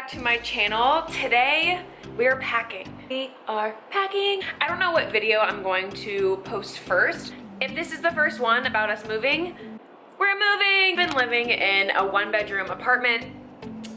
back to my channel. Today we are packing. I don't know what video I'm going to post first. If this is the first one about us moving, we're moving. We've been living in a 1-bedroom apartment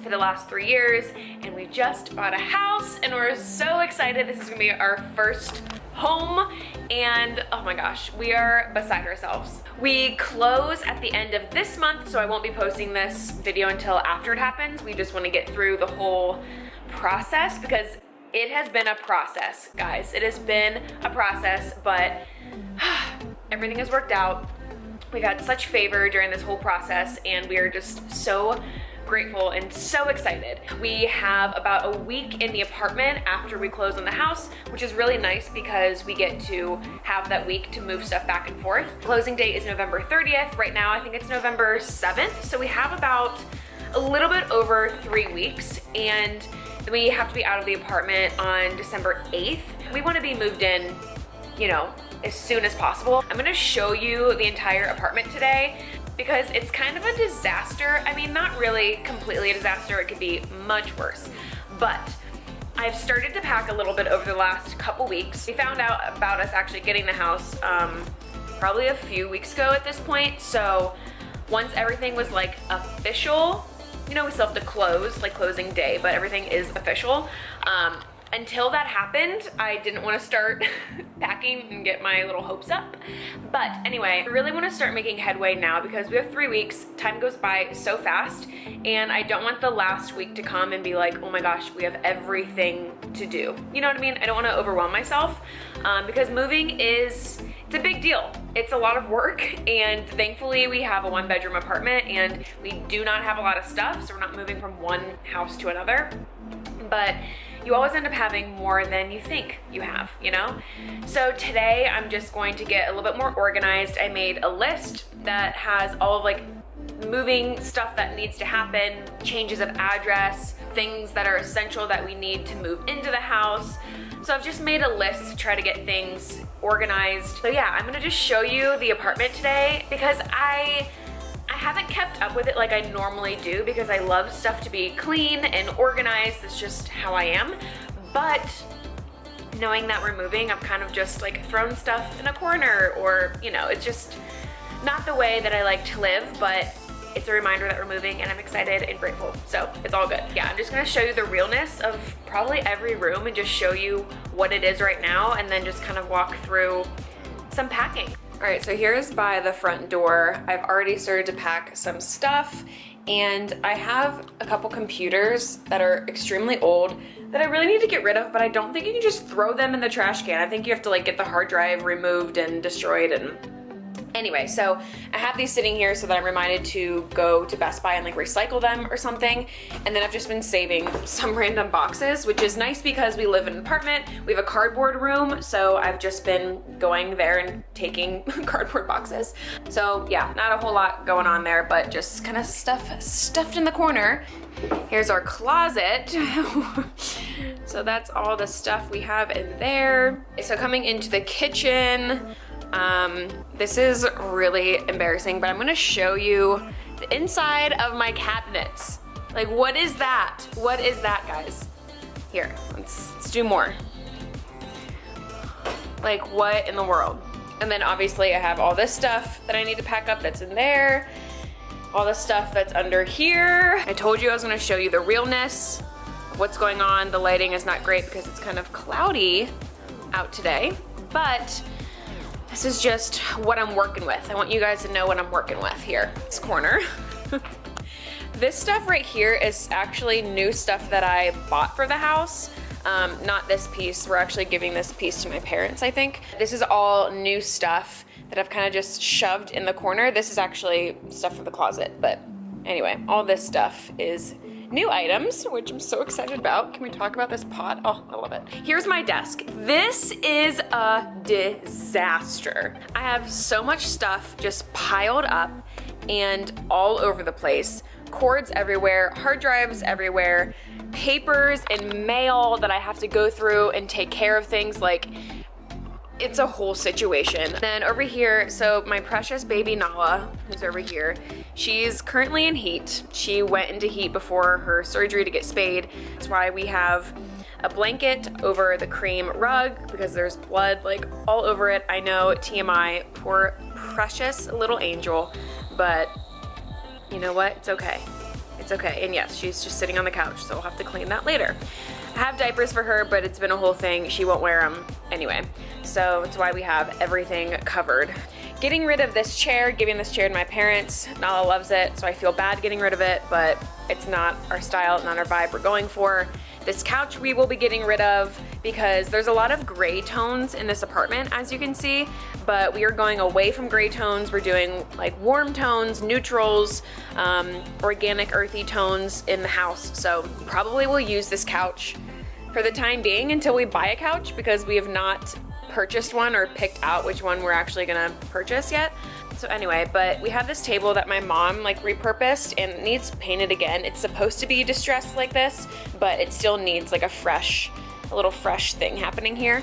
for the last 3 years, and we just bought a house, and we're so excited. This is gonna be our first home, and oh my gosh, we are beside ourselves. We close at the end of this month, so I won't be posting this video until after it happens. We just want to get through the whole process because it has been a process, guys. It has been a process, but everything has worked out. We've had such favor during this whole process, and we are just so grateful and so excited. We have about a week in the apartment after we close on the house, which is really nice because we get to have that week to move stuff back and forth. Closing date is November 30th. Right now, I think it's November 7th. So we have about a little bit over 3 weeks, and we have to be out of the apartment on December 8th. We want to be moved in, you know, as soon as possible. I'm gonna show you the entire apartment today because it's kind of a disaster. I mean, not really completely a disaster. It could be much worse, but I've started to pack a little bit over the last couple weeks. We found out about us actually getting the house probably a few weeks ago at this point. So once everything was like official, you know, we still have to close, like closing day, but everything is official. Until that happened, I didn't want to start packing and get my little hopes up. But anyway, I really want to start making headway now because we have 3 weeks. Time goes by so fast, and I don't want the last week to come and be like, oh my gosh, we have everything to do. You know what I mean? I don't want to overwhelm myself because moving it's a big deal. It's a lot of work, and thankfully we have a 1-bedroom apartment and we do not have a lot of stuff, so we're not moving from one house to another. But you always end up having more than you think you have, you know? So today I'm just going to get a little bit more organized. I made a list that has all of like moving stuff that needs to happen, changes of address, things that are essential that we need to move into the house. So I've just made a list to try to get things organized. So yeah, I'm gonna just show you the apartment today because I haven't kept up with it like I normally do because I love stuff to be clean and organized. It's just how I am. But knowing that we're moving, I'm kind of just like thrown stuff in a corner, or, you know, it's just not the way that I like to live, but it's a reminder that we're moving and I'm excited and grateful. So it's all good. Yeah, I'm just gonna show you the realness of probably every room and just show you what it is right now, and then just kind of walk through some packing. All right, so here's by the front door. I've already started to pack some stuff, and I have a couple computers that are extremely old that I really need to get rid of, but I don't think you can just throw them in the trash can. I think you have to like get the hard drive removed and destroyed. And anyway, so I have these sitting here so that I'm reminded to go to Best Buy and like recycle them or something. And then I've just been saving some random boxes, which is nice because we live in an apartment. We have a cardboard room, so I've just been going there and taking cardboard boxes. So yeah, not a whole lot going on there, but just kind of stuff stuffed in the corner. Here's our closet. So that's all the stuff we have in there. So coming into the kitchen, this is really embarrassing, but I'm gonna show you the inside of my cabinets. Like, what is that? What is that, guys? Here, let's do more. Like, what in the world? And then obviously I have all this stuff that I need to pack up that's in there. All the stuff that's under here. I told you I was gonna show you the realness of what's going on. The lighting is not great because it's kind of cloudy out today, but this is just what I'm working with. I want you guys to know what I'm working with here. This corner. This stuff right here is actually new stuff that I bought for the house. Not this piece. We're actually giving this piece to my parents, I think. This is all new stuff that I've kind of just shoved in the corner. This is actually stuff for the closet, but anyway, all this stuff is new items, which I'm so excited about. Can we talk about this pot? Oh, I love it. Here's my desk. This is a disaster. I have so much stuff just piled up and all over the place. Cords everywhere, hard drives everywhere, papers and mail that I have to go through and take care of things like it's a whole situation. Then over here, so my precious baby Nala, who's over here, she's currently in heat. She went into heat before her surgery to get spayed. That's why we have a blanket over the cream rug because there's blood like all over it. I know, TMI, poor precious little angel, but you know what? It's okay. It's okay. And yes, she's just sitting on the couch, so we'll have to clean that later. I have diapers for her, but it's been a whole thing. She won't wear them anyway. So that's why we have everything covered. Getting rid of this chair, giving this chair to my parents. Nala loves it, so I feel bad getting rid of it, but it's not our style, not our vibe we're going for. This couch we will be getting rid of because there's a lot of gray tones in this apartment, as you can see, but we are going away from gray tones. We're doing like warm tones, neutrals, organic earthy tones in the house. So probably we'll use this couch for the time being until we buy a couch because we have not purchased one or picked out which one we're actually gonna purchase yet. So anyway, but we have this table that my mom like repurposed and it needs painted again. It's supposed to be distressed like this, but it still needs like a little fresh thing happening here.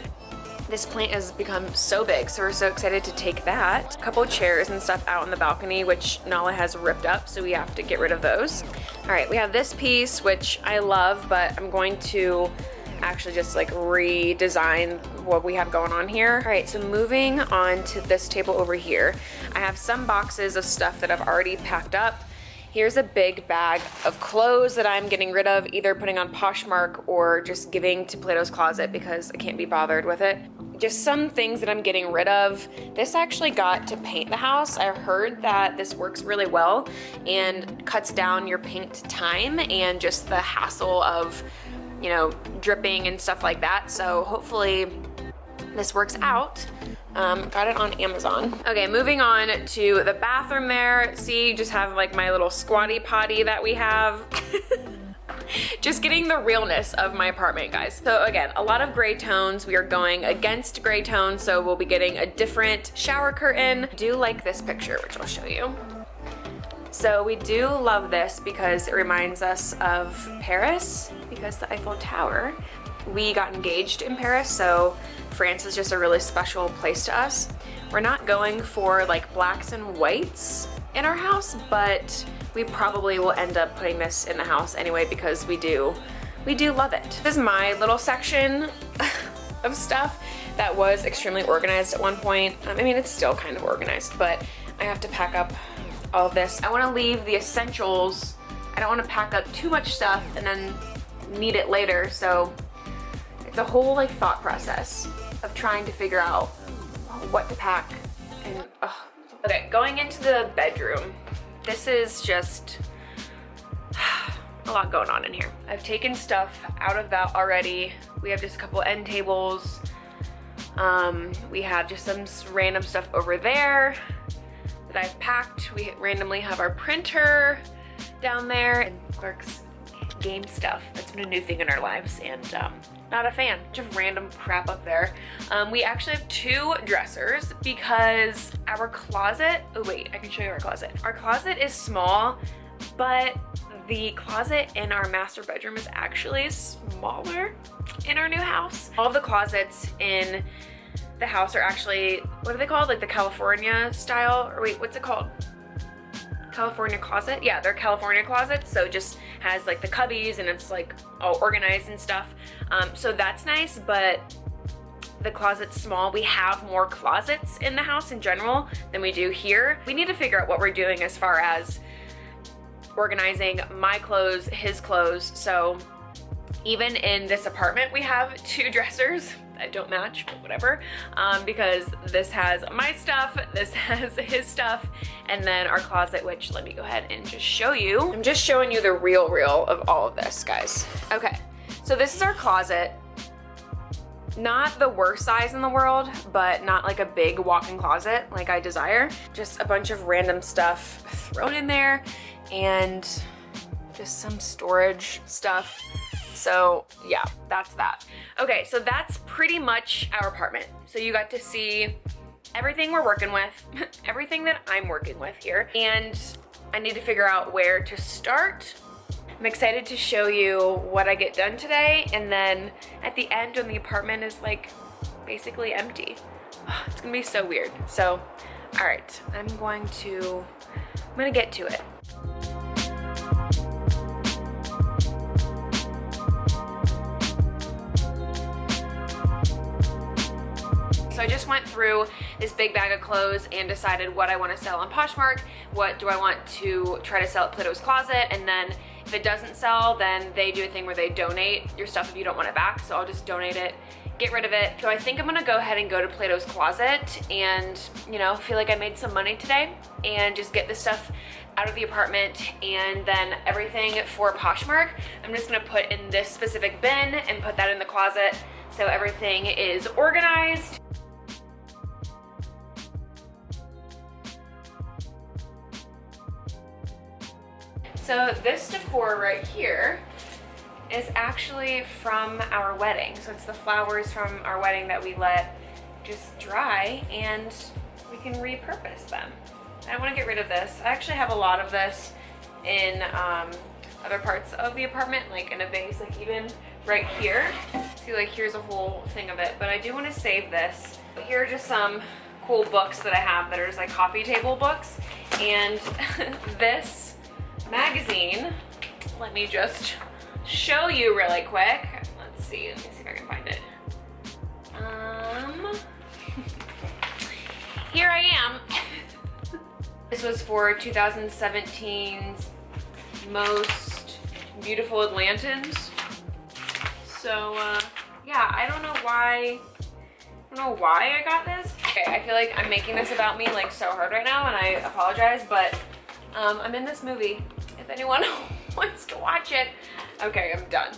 This plant has become so big, so we're so excited to take that. A couple chairs and stuff out on the balcony, which Nala has ripped up, so we have to get rid of those. All right, we have this piece, which I love, but I'm going to actually just like redesign what we have going on here. All right, so moving on to this table over here. I have some boxes of stuff that I've already packed up. Here's a big bag of clothes that I'm getting rid of, either putting on Poshmark or just giving to Plato's Closet because I can't be bothered with it. Just some things that I'm getting rid of. This actually got to paint the house. I heard that this works really well and cuts down your paint time and just the hassle of, you know, dripping and stuff like that. So hopefully this works out. Got it on Amazon. Okay, moving on to the bathroom there. See, just have like my little squatty potty that we have. Just getting the realness of my apartment, guys. So again, a lot of gray tones. We are going against gray tones, so we'll be getting a different shower curtain. I do like this picture, which I'll show you. So we do love this because it reminds us of Paris, because the Eiffel Tower. We got engaged in Paris, so France is just a really special place to us. We're not going for like blacks and whites in our house, but we probably will end up putting this in the house anyway because we do love it. This is my little section of stuff that was extremely organized at one point. I mean, it's still kind of organized, but I have to pack up all of this. I want to leave the essentials. I don't want to pack up too much stuff and then need it later, so it's a whole like thought process of trying to figure out what to pack and Okay, going into the bedroom. This is just a lot going on in here. I've taken stuff out of that already. We have just a couple end tables. We have just some random stuff over there that I've packed. We randomly have our printer down there and Clark's game stuff. That's been a new thing in our lives and not a fan. Just random crap up there. We actually have two dressers because our closet, oh wait, I can show you our closet. Our closet is small, but the closet in our master bedroom is actually smaller in our new house. All of the closets in the house are actually, what are they called? Like the California style, or wait, what's it called? California closet? Yeah, they're California closets, so it just has like the cubbies and it's like all organized and stuff. So that's nice, but the closet's small. We have more closets in the house in general than we do here. We need to figure out what we're doing as far as organizing my clothes, his clothes. So even in this apartment, we have two dressers that don't match, but whatever, because this has my stuff, this has his stuff, and then our closet, which let me go ahead and just show you. I'm just showing you the real of all of this, guys. Okay, so this is our closet. Not the worst size in the world, but not like a big walk-in closet like I desire. Just a bunch of random stuff thrown in there and just some storage stuff. So yeah, that's that. Okay, so that's pretty much our apartment. So you got to see everything we're working with, everything that I'm working with here, and I need to figure out where to start. I'm excited to show you what I get done today, and then at the end when the apartment is like basically empty, It's gonna be so weird. So, all right, I'm gonna get to it. So I just went through this big bag of clothes and decided what I want to sell on Poshmark, what do I want to try to sell at Plato's Closet, and then if it doesn't sell, then they do a thing where they donate your stuff if you don't want it back. So I'll just donate it, get rid of it. So I think I'm gonna go ahead and go to Plato's Closet and, you know, feel like I made some money today and just get this stuff out of the apartment, and then everything for Poshmark, I'm just gonna put in this specific bin and put that in the closet so everything is organized. So this decor right here is actually from our wedding. So it's the flowers from our wedding that we let just dry, and we can repurpose them. I want to get rid of this. I actually have a lot of this in other parts of the apartment, like in a vase, like even right here. See, like here's a whole thing of it, but I do want to save this. Here are just some cool books that I have that are just like coffee table books, and this magazine, let me just show you really quick. Let's see if I can find it. Here I am. This was for 2017's Most Beautiful Atlantans. So yeah, I don't know why I got this. Okay, I feel like I'm making this about me like so hard right now, and I apologize, but I'm in this movie if anyone wants to watch it. Okay, I'm done.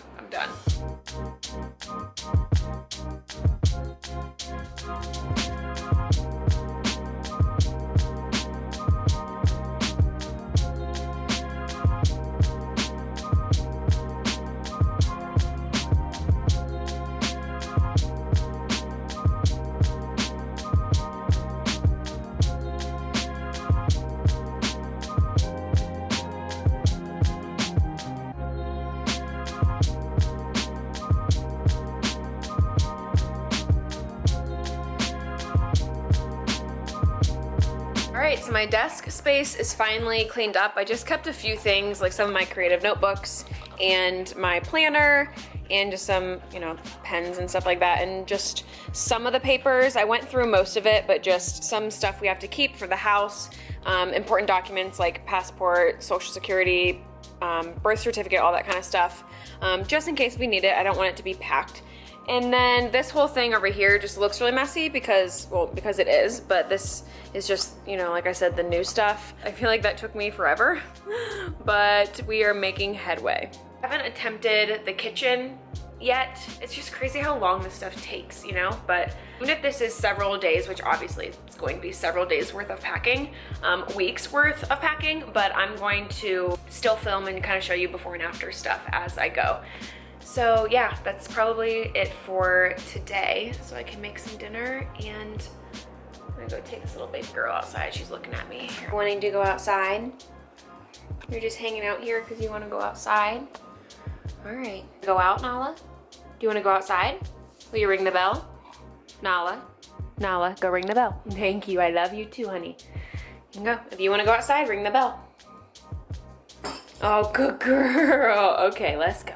Alright, so my desk space is finally cleaned up. I just kept a few things, like some of my creative notebooks and my planner and just some, you know, pens and stuff like that, and just some of the papers. I went through most of it, but just some stuff we have to keep for the house, important documents like passport, social security, birth certificate, all that kind of stuff, just in case we need it. I don't want it to be packed. And then this whole thing over here just looks really messy because it is, but this is just, you know, like I said, the new stuff. I feel like that took me forever, but we are making headway. I haven't attempted the kitchen yet. It's just crazy how long this stuff takes, you know? But even if this is several days, which obviously it's going to be several days worth of packing, weeks worth of packing, but I'm going to still film and kind of show you before and after stuff as I go. So yeah, that's probably it for today. So I can make some dinner, and I'm gonna go take this little baby girl outside. She's looking at me. Wanting to go outside? You're just hanging out here because you want to go outside? All right. Go out, Nala? Do you want to go outside? Will you ring the bell? Nala, go ring the bell. Thank you. I love you too, honey. You can go. If you want to go outside, ring the bell. Oh, good girl. Okay, let's go.